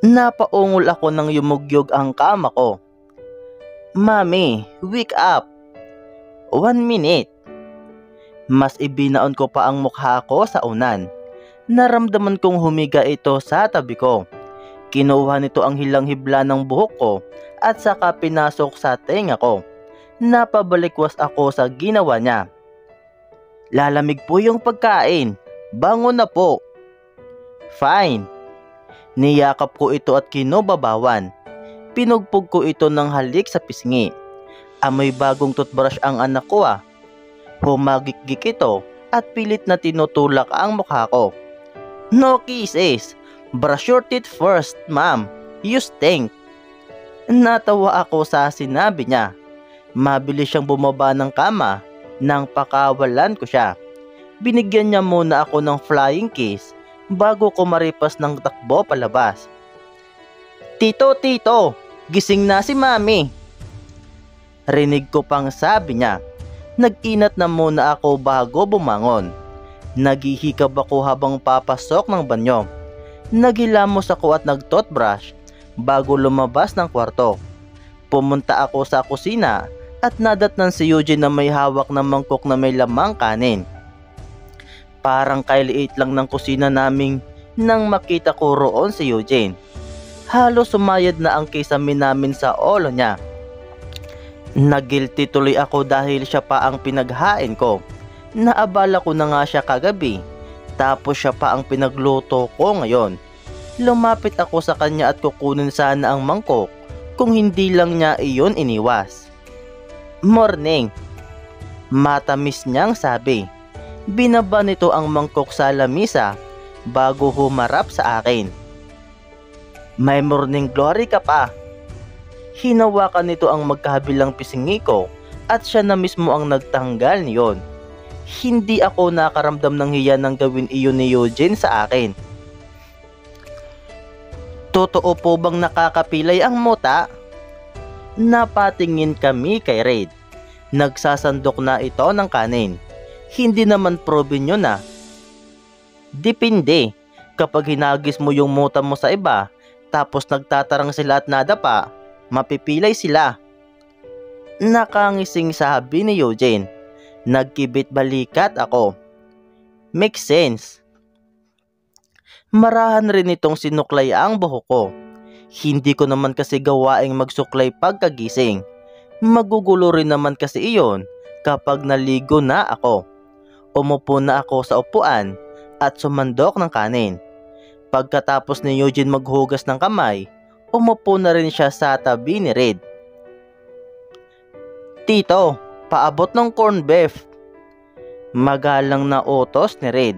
Napaungol ako nang yumugyog ang kama ko. Mami, wake up! 1 minute. Mas ibinaon ko pa ang mukha ko sa unan. Naramdaman kong humiga ito sa tabi ko. Kinuha nito ang hilang-hibla ng buhok ko at saka pinasok sa tenga ko. Napabalikwas ako sa ginawa niya. Lalamig po yung pagkain. Bangon na po. Fine. Niyakap ko ito at kinubabawan. Pinugpog ko ito ng halik sa pisngi. Amoy bagong toothbrush ang anak ko ah. Humagikgik ito at pilit na tinutulak ang mukha ko. No kisses. Brush your teeth first, ma'am. You stink. Natawa ako sa sinabi niya. Mabilis siyang bumaba ng kama nang pakawalan ko siya. Binigyan niya muna ako ng flying kiss bago ko maripas ng takbo palabas. Tito, gising na si mami. Rinig ko pang sabi niya. Nag-inat na muna ako bago bumangon. Naghihikab ako habang papasok ng banyo. Naghilamos ako at nag-toothbrush bago lumabas ng kwarto. Pumunta ako sa kusina at nadatnan si Eugene na may hawak na mangkok na may lamang kanin. Parang kailiit lang ng kusina naming nang makita ko roon si Eugene. Halos sumayad na ang kisame namin sa ulo niya. Nagilty tuloy ako dahil siya pa ang pinaghain ko. Naabala ko na nga siya kagabi, tapos siya pa ang pinagluto ko ngayon. Lumapit ako sa kanya at kukunin sana ang mangkok kung hindi lang niya iyon iniwas. Morning. Matamis niyang sabi. Binaba nito ang mangkok sa lamisa bago humarap sa akin. May morning glory ka pa. Hinawakan nito ang magkahabilang pisngi ko at siya na mismo ang nagtanggal niyon. Hindi ako nakaramdam ng hiya nang gawin iyon ni Eugene sa akin. Totoo po bang nakakapilay ang muta? Napatingin kami kay Raid. Nagsasandok na ito ng kanin. Hindi naman proven yun ah. Depende. Kapag hinagis mo yung muta mo sa iba, tapos nagtatarang sila at nadapa, mapipilay sila. Nakangising sabi ni Eugene. Nagkibit balikat ako. Makes sense. Marahan rin itong sinuklay ang buhok ko. Hindi ko naman kasi gawaing magsuklay pagkagising. Magugulo rin naman kasi iyon kapag naligo na ako. Umupo na ako sa upuan at sumandok ng kanin. Pagkatapos ni Eugene maghugas ng kamay, umupo na rin siya sa tabi ni Red. Tito, paabot ng corn beef. Magalang na utos ni Red.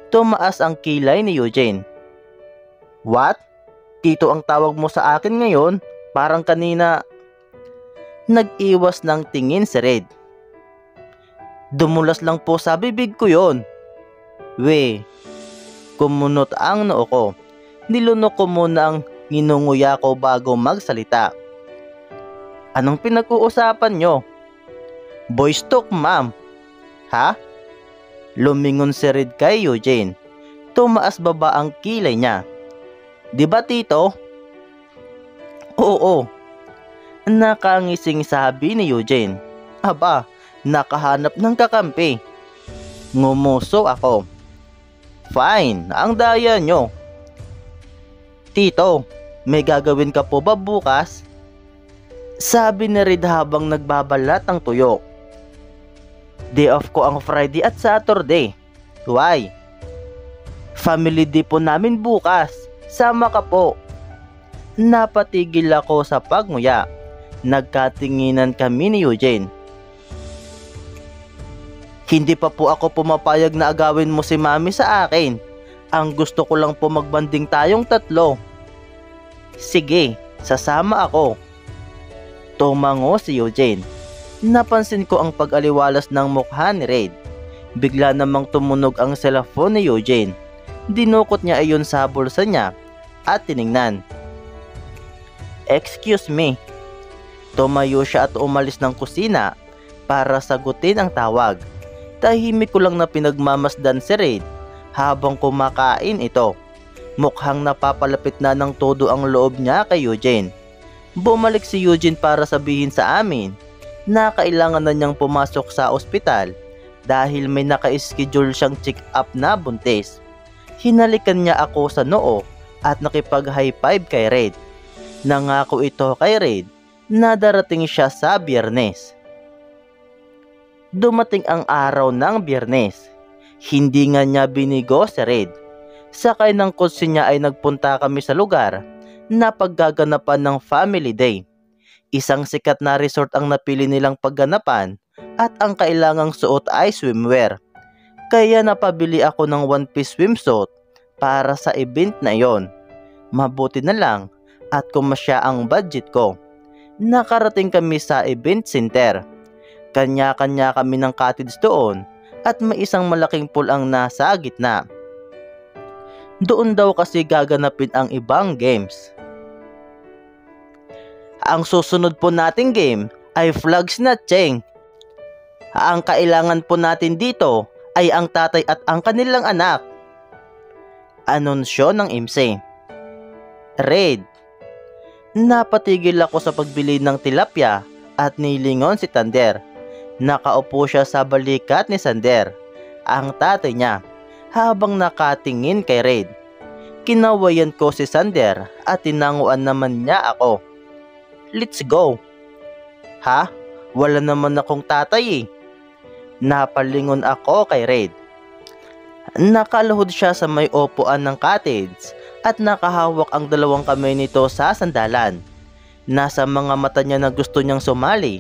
Tumaas ang kilay ni Eugene. What? Tito ang tawag mo sa akin ngayon? Parang kanina. Nag-iwas ng tingin si Red. Dumulas lang po sa bibig ko yon. We. Kumunot ang noo ko. Nilunok ko muna ang nginunguya ko bago magsalita. Anong pinag-uusapan nyo? Boys talk, ma'am. Ha? Lumingon si Red kay Eugene. Tumaas baba ang kilay niya. Di ba tito? Oo. Nakangising sabi ni Eugene. Aba, nakahanap ng kakampi. Ngumuso ako. Fine, ang daya nyo. Tito, may gagawin ka po ba bukas? Sabi ni Red habang nagbabalat ng tuyo. Day off ko ang Friday at Saturday. Why? Family day po namin bukas. Sama ka po. Napatigil ako sa pagmuya. Nagkatinginan kami ni Eugene. Hindi pa po ako pumapayag na agawin mo si mami sa akin. Ang gusto ko lang po magbanding tayong tatlo. Sige, sasama ako. Tumango si Eugene. Napansin ko ang pag-aliwalas ng mukha ni Red. Bigla namang tumunog ang cellphone ni Eugene. Dinukot niya iyon sa bulsa niya at tiningnan. Excuse me. Tumayo siya at umalis ng kusina para sagutin ang tawag. Tahimik ko lang na pinagmamasdan si Red habang kumakain ito. Mukhang napapalapit na ng todo ang loob niya kay Eugene. Bumalik si Eugene para sabihin sa amin na kailangan na niyang pumasok sa ospital dahil may naka-schedule siyang check-up na buntis. Hinalikan niya ako sa noo at nakipag-high five kay Red. Nangako ito kay Red na darating siya sa Biyernes. Dumating ang araw ng Biyernes. Hindi nga niya binigo si Red. Sakay ng kotse niya ay nagpunta kami sa lugar na paggaganapan ng Family Day. Isang sikat na resort ang napili nilang pagganapan at ang kailangang suot ay swimwear. Kaya napabili ako ng one-piece swimsuit para sa event na iyon. Mabuti na lang at kumasya ang budget ko. Nakarating kami sa event center. Kanya-kanya kami ng cottage doon at may isang malaking pool ang nasa gitna. Doon daw kasi gaganapin ang ibang games. Ang susunod po nating game ay flag snatching. Ang kailangan po natin dito ay ang tatay at ang kanilang anak. Anunsyo ng MC. Red. Napatigil ako sa pagbili ng tilapia at nilingon si Sander. Nakaupo siya sa balikat ni Sander, ang tatay niya, habang nakatingin kay Red. Kinawayan ko si Sander at tinanguan naman niya ako. Let's go. Ha? Wala naman akong tatay eh. Napalingon ako kay Red. Nakaluhod siya sa may upuan ng cottage at nakahawak ang dalawang kamay nito sa sandalan. Nasa mga mata niya na gusto niyang sumali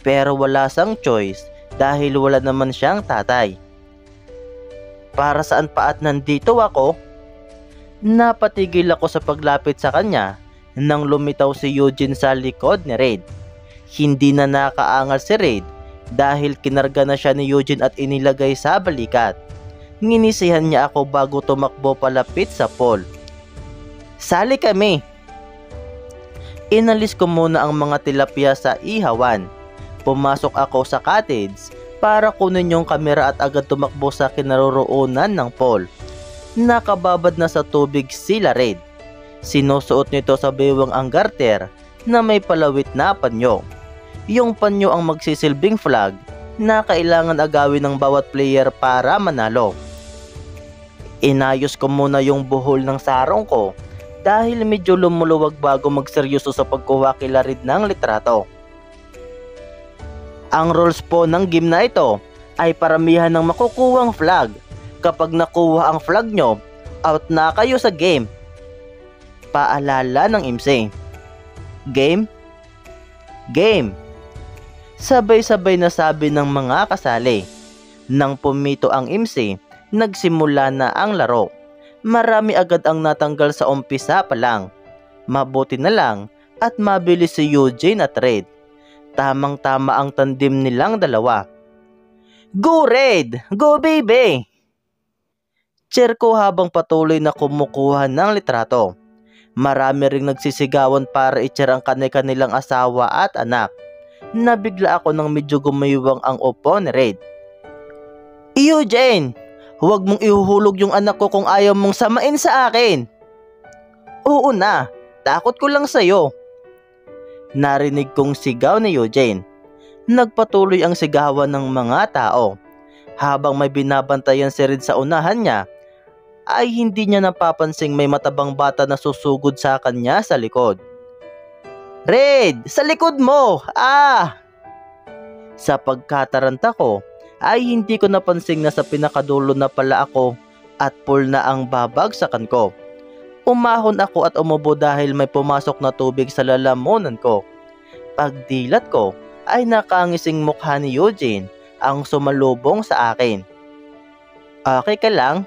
pero wala sang choice dahil wala naman siyang tatay. Para saan pa at nandito ako? Napatigil ako sa paglapit sa kanya nang lumitaw si Eugene sa likod ni Red. Hindi na nakaangal si Red dahil kinarga na siya ni Eugene at inilagay sa balikat. Nginisihan niya ako bago tumakbo palapit sa pool. Sali kami. Inalis ko muna ang mga tilapia sa ihawan. Pumasok ako sa cottage para kunin yung kamera at agad tumakbo sa kinaroroonan ng pool. Nakababad na sa tubig sila Red. Sinusuot nito sa bewang ang garter na may palawit na panyo. Yung panyo ang magsisilbing flag na kailangan agawin ng bawat player para manalo. Inayos ko muna yung buhol ng sarong ko dahil medyo lumuluwag bago magseryoso sa pagkuha kila Red ng litrato. Ang rules po ng game na ito ay paramihan ng makukuhang flag. Kapag nakuha ang flag nyo, out na kayo sa game. Paalala ng MC. Game? Game! Sabay-sabay na sabi ng mga kasali. Nang pumito ang MC, nagsimula na ang laro. Marami agad ang natanggal sa umpisa pa lang. Mabuti na lang at mabilis si Eugene at Red. Tamang-tama ang tandem nilang dalawa. Go Red! Go baby! Cheer ko habang patuloy na kumukuha ng litrato. Marami ring nagsisigawan para i-cheer ang kanilang asawa at anak. Nabigla ako nang medyo gumaywang ang upo ni Red. Eugene! Huwag mong ihuhulog yung anak ko kung ayaw mong samain sa akin. Oo na, takot ko lang sa'yo. Narinig kong sigaw ni Eugene. Nagpatuloy ang sigawan ng mga tao. Habang may binabantayan si Red sa unahan niya, ay hindi niya napapansing may matabang bata na susugod sa kanya sa likod. Red! Sa likod mo! Ah! Sa pagkataranta ko, ay hindi ko napansing na sa pinakadulo na pala ako at pool na ang babagsakan ko. Umahon ako at umubo dahil may pumasok na tubig sa lalamunan ko. Pagdilat ko ay nakangising mukha ni Eugene ang sumalubong sa akin. Okay ka lang?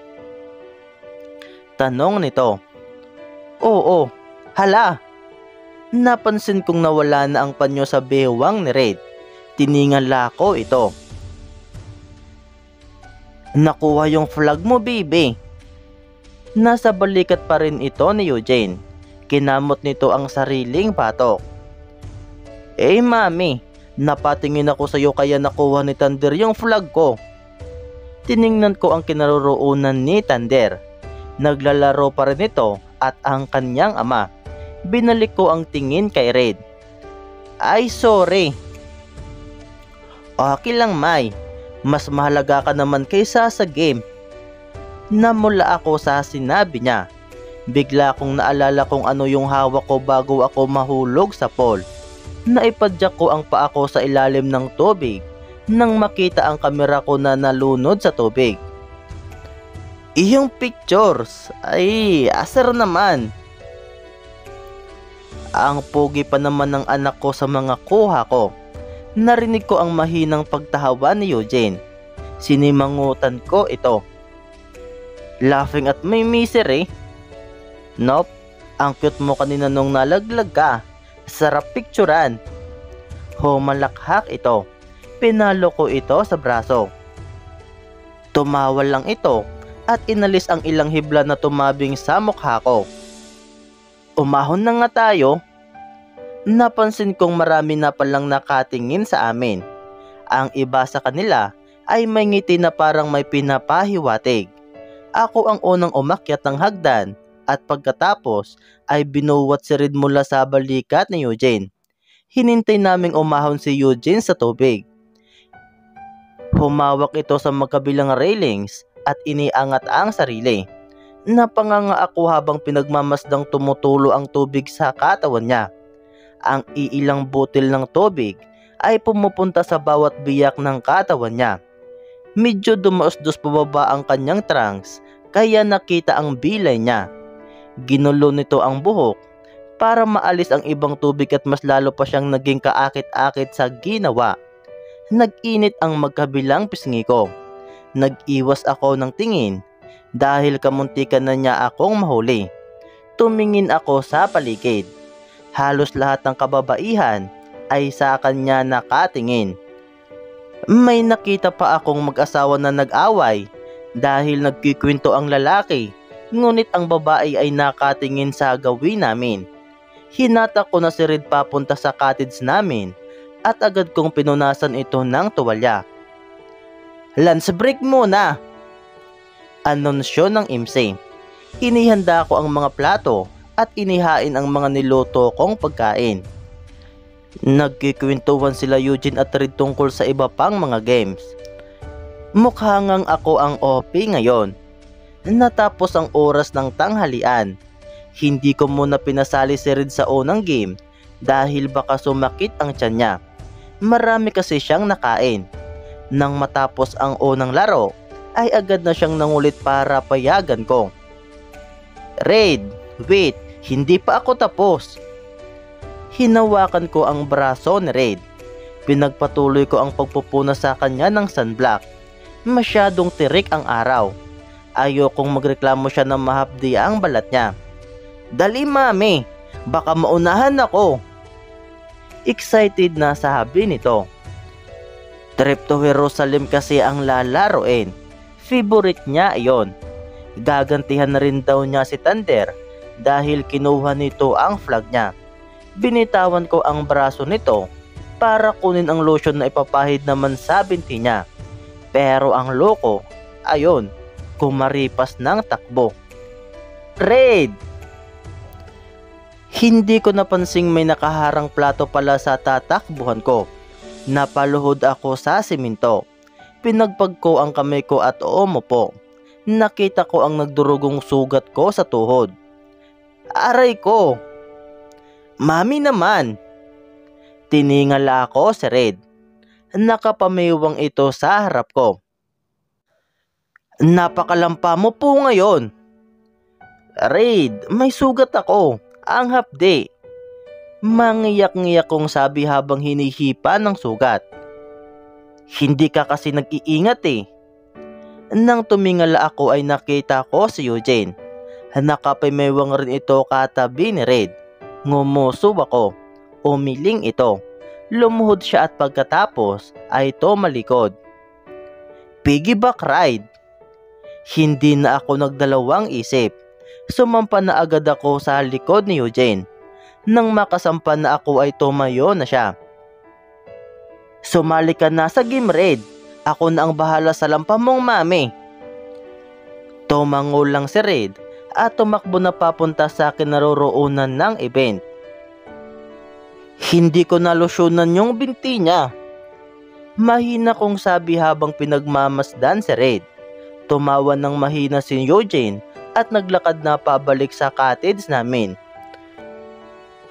Tanong nito. Oo, hala. Napansin kong nawala na ang panyo sa bewang ni Red. Tiningala ko ito. Nakuha yung flag mo, baby. Nasa balikat pa rin ito ni Eugene. Kinamot nito ang sariling patok. Mami, napatingin ako sa iyo kaya nakuha ni Sander yung flag ko. Tiningnan ko ang kinaroroonan ni Sander. Naglalaro pa rin ito at ang kanyang ama. Binalik ko ang tingin kay Red. Ay sorry. Okay lang Mai, mas mahalaga ka naman kaysa sa game. Namula ako sa sinabi niya. Bigla kong naalala kung ano yung hawak ko bago ako mahulog sa pool. Naipadyak ko ang paa ko sa ilalim ng tubig nang makita ang kamera ko na nalunod sa tubig. Iyong pictures, ay asar naman. Ang pogi pa naman ng anak ko sa mga kuha ko. Narinig ko ang mahinang pagtawa ni Eugene. Sinimangutan ko ito. Laughing at my misery? Nope, ang cute mo kanina nung nalaglag ka. Sarap picturan. Humalakhak ito. Pinalo ko ito sa braso. Tumawa lang ito at inalis ang ilang hibla na tumabing sa mukha ko. Umahon na nga tayo. Napansin kong marami na palang nakatingin sa amin. Ang iba sa kanila ay may ngiti na parang may pinapahiwatig. Ako ang unang umakyat ng hagdan at pagkatapos ay binuwat si Red mula sa balikat ni Eugene. Hinintay naming umahon si Eugene sa tubig. Humawak ito sa magkabilang railings at iniangat ang sarili. Napanganga ako habang pinagmamasdang tumutulo ang tubig sa katawan niya. Ang iilang butil ng tubig ay pumupunta sa bawat biyak ng katawan niya. Medyo dumaos-dos pababa ang kanyang trunks kaya nakita ang bilay niya. Ginulo nito ang buhok para maalis ang ibang tubig at mas lalo pa siyang naging kaakit-akit sa ginawa. Nag-init ang magkabilang pisngi ko. Nag-iwas ako ng tingin dahil kamuntikan na niya akong mahuli. Tumingin ako sa paligid. Halos lahat ng kababaihan ay sa kanya nakatingin. May nakita pa akong mag-asawa na nag-away dahil nagkikwento ang lalaki, ngunit ang babae ay nakatingin sa gawin namin. Hinata ko na si Red papunta sa cottage namin at agad kong pinunasan ito ng tuwalya. Lunch break muna! Anunsyo ng MC. Inihanda ko ang mga plato at inihain ang mga niluto kong pagkain. Nagkikwentuhan sila Eugene at Red tungkol sa iba pang mga games. Mukha ngang ako ang OP ngayon. Natapos ang oras ng tanghalian. Hindi ko muna pinasali si Red sa unang game dahil baka sumakit ang tiyan niya. Marami kasi siyang nakain. Nang matapos ang unang laro, ay agad na siyang nangulit para payagan ko. Red, wait, hindi pa ako tapos. Hinawakan ko ang braso ni Red. Pinagpatuloy ko ang pagpupuna sa kanya ng sunblock. Masyadong tirik ang araw. Ayokong magreklamo siya na mahapdi ang balat niya. Dali mami, baka maunahan ako. Excited na sabi nito. Trip to Jerusalem kasi ang lalaroin. Favorite niya iyon. Gagantihan na rin daw niya si Thunder dahil kinuha nito ang flag niya. Binitawan ko ang braso nito para kunin ang lotion na ipapahid naman sa binti niya. Pero ang loko, ayon, kumaripas ng takbo. Red! Hindi ko napansing may nakaharang plato pala sa tatakbuhan ko. Napaluhod ako sa simento. Pinagpag ko ang kamay ko at umupo. Nakita ko ang nagdurugong sugat ko sa tuhod. Aray ko! Mami naman! Tiningala ko si Red. Nakapamiwang ito sa harap ko. Napakalampa mo po ngayon. Red, may sugat ako. Ang hapde. Mangiyak-ngiyak kong sabi habang hinihipa ng sugat. Hindi ka kasi nag-iingat eh. Nang tumingala ako ay nakita ko si Eugene. Nakapimewang rin ito katabi ni Red. Ngumuso ako. Umiling ito. Lumuhod siya at pagkatapos ay tumalikod. Piggyback ride. Hindi na ako nagdalawang isip. Sumampa na agad ako sa likod ni Eugene. Nang makasampa na ako ay tumayo na siya. Sumali ka na sa game Red. Ako na ang bahala sa lampa mong mami. Tumango lang si Red at tumakbo na papunta sa kinaroroonan ng event. Hindi ko nalusyonan yung binti niya. Mahina kong sabi habang pinagmamasdan si Red. Tumawa ng mahina si Eugene at naglakad na pabalik sa cottage namin.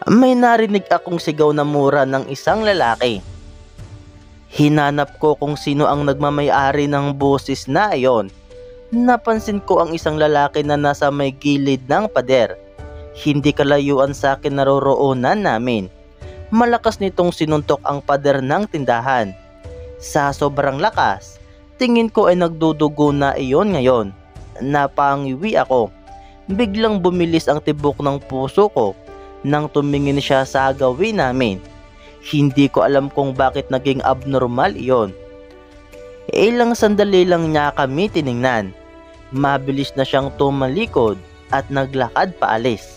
May narinig akong sigaw na mura ng isang lalaki. Hinanap ko kung sino ang nagmamay-ari ng boses na iyon. Napansin ko ang isang lalaki na nasa may gilid ng pader. Hindi kalayuan sa kinaroroonan namin. Malakas nitong sinuntok ang pader ng tindahan. Sa sobrang lakas, tingin ko ay nagdudugo na iyon ngayon. Napangiwi ako. Biglang bumilis ang tibok ng puso ko nang tumingin siya sa gawin namin. Hindi ko alam kung bakit naging abnormal iyon. Ilang sandali lang niya kami tiningnan. Mabilis na siyang tumalikod at naglakad paalis.